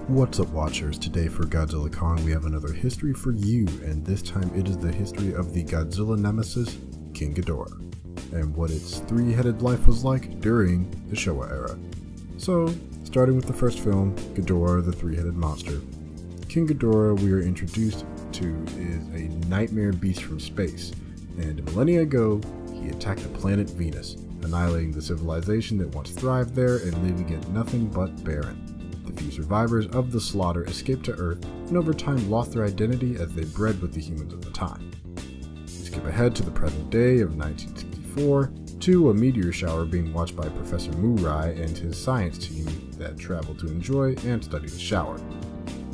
What's up, watchers? Today for Godzilla Kong we have another history for you, and this time it is the history of the Godzilla nemesis, King Ghidorah, and what its three-headed life was like during the Showa era. So, starting with the first film, Ghidorah the Three-Headed Monster. King Ghidorah we are introduced to is a nightmare beast from space, and millennia ago he attacked the planet Venus, annihilating the civilization that once thrived there and leaving it nothing but barren. The few survivors of the slaughter escaped to Earth and over time lost their identity as they bred with the humans of the time. We skip ahead to the present day of 1964 to a meteor shower being watched by Professor Murai and his science team that travel to enjoy and study the shower.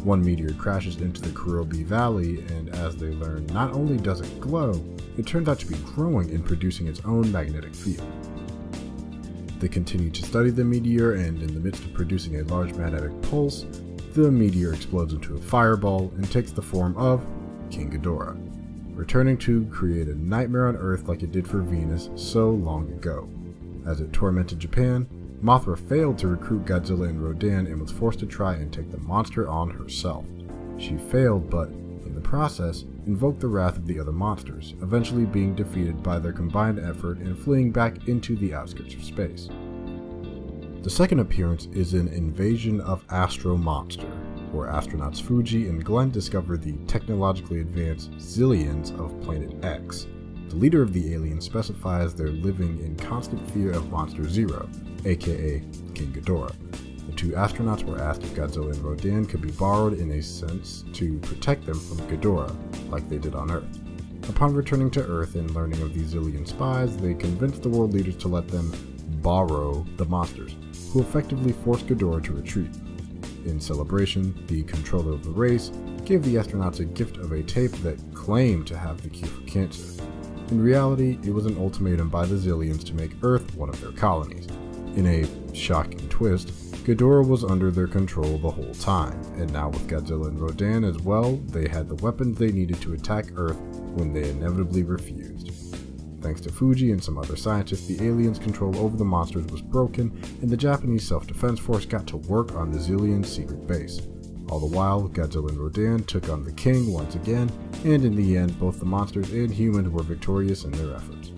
One meteor crashes into the Kurobi Valley, and as they learn, not only does it glow, it turns out to be growing and producing its own magnetic field. They continue to study the meteor, and in the midst of producing a large magnetic pulse, the meteor explodes into a fireball and takes the form of King Ghidorah, returning to create a nightmare on Earth like it did for Venus so long ago. As it tormented Japan, Mothra failed to recruit Godzilla and Rodan and was forced to try and take the monster on herself. She failed, but in the process, invoked the wrath of the other monsters, eventually being defeated by their combined effort and fleeing back into the outskirts of space. The second appearance is an Invasion of Astro Monster, where astronauts Fuji and Glenn discover the technologically advanced Zillions of Planet X. The leader of the aliens specifies they're living in constant fear of Monster Zero, aka King Ghidorah. The two astronauts were asked if Godzilla and Rodan could be borrowed in a sense to protect them from Ghidorah, like they did on Earth. Upon returning to Earth and learning of the Zillion spies, they convinced the world leaders to let them borrow the monsters, who effectively forced Ghidorah to retreat. In celebration, the controller of the race gave the astronauts a gift of a tape that claimed to have the cure for cancer. In reality, it was an ultimatum by the Zillions to make Earth one of their colonies. In a shocking twist, Ghidorah was under their control the whole time, and now with Godzilla and Rodan as well, they had the weapons they needed to attack Earth when they inevitably refused. Thanks to Fuji and some other scientists, the aliens' control over the monsters was broken, and the Japanese Self-Defense Force got to work on the Zillions' secret base. All the while, Godzilla and Rodan took on the King once again, and in the end, both the monsters and humans were victorious in their efforts.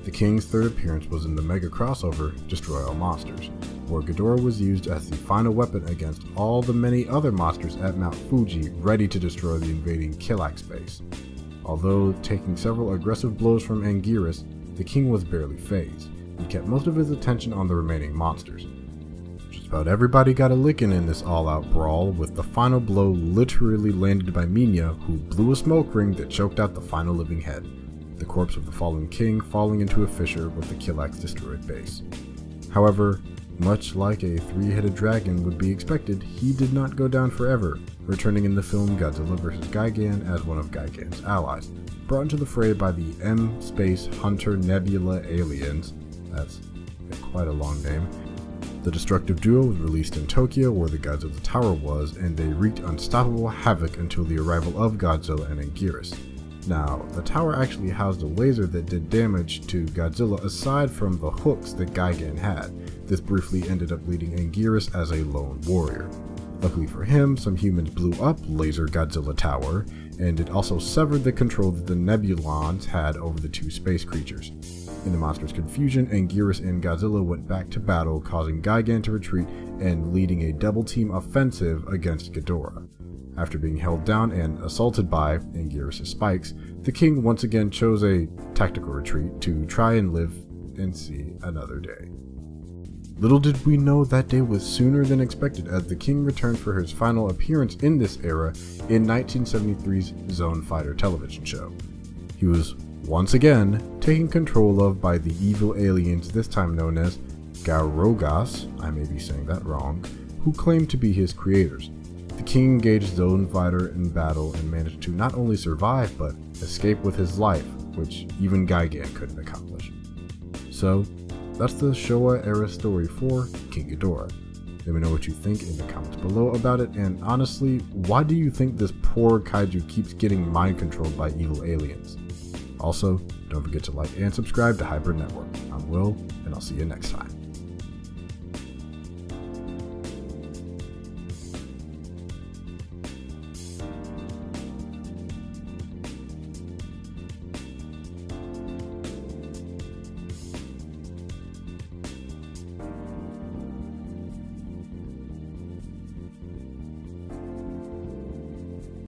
The King's third appearance was in the mega crossover Destroy All Monsters, where Ghidorah was used as the final weapon against all the many other monsters at Mount Fuji ready to destroy the invading Kilax base. Although taking several aggressive blows from Anguirus, the King was barely fazed, and kept most of his attention on the remaining monsters. Just about everybody got a licking in this all-out brawl, with the final blow literally landed by Minya, who blew a smoke ring that choked out the final living head, the corpse of the fallen king falling into a fissure with the Kilax destroyed base. However, much like a three-headed dragon would be expected, he did not go down forever, returning in the film Godzilla vs. Gigan as one of Gigan's allies, brought into the fray by the M-Space Hunter Nebula aliens. That's quite a long name. The destructive duo was released in Tokyo, where the Godzilla Tower was, and they wreaked unstoppable havoc until the arrival of Godzilla and Anguirus. Now, the tower actually housed a laser that did damage to Godzilla aside from the hooks that Gigan had. This briefly ended up leading Anguirus as a lone warrior. Luckily for him, some humans blew up Laser Godzilla Tower, and it also severed the control that the Nebulons had over the two space creatures. In the monster's confusion, Anguirus and Godzilla went back to battle, causing Gigan to retreat and leading a double-team offensive against Ghidorah. After being held down and assaulted by Anguirus' spikes, the King once again chose a tactical retreat to try and live and see another day. Little did we know that day was sooner than expected, as the King returned for his final appearance in this era in 1973's Zone Fighter television show. He was once again taken control of by the evil aliens, this time known as Garogas, I may be saying that wrong, who claimed to be his creators. The King engaged Zone Fighter in battle and managed to not only survive, but escape with his life, which even Gigan couldn't accomplish. So, that's the Showa era story for King Ghidorah. Let me know what you think in the comments below about it, and honestly, why do you think this poor kaiju keeps getting mind controlled by evil aliens? Also, don't forget to like and subscribe to Hybrid Network. I'm Will, and I'll see you next time.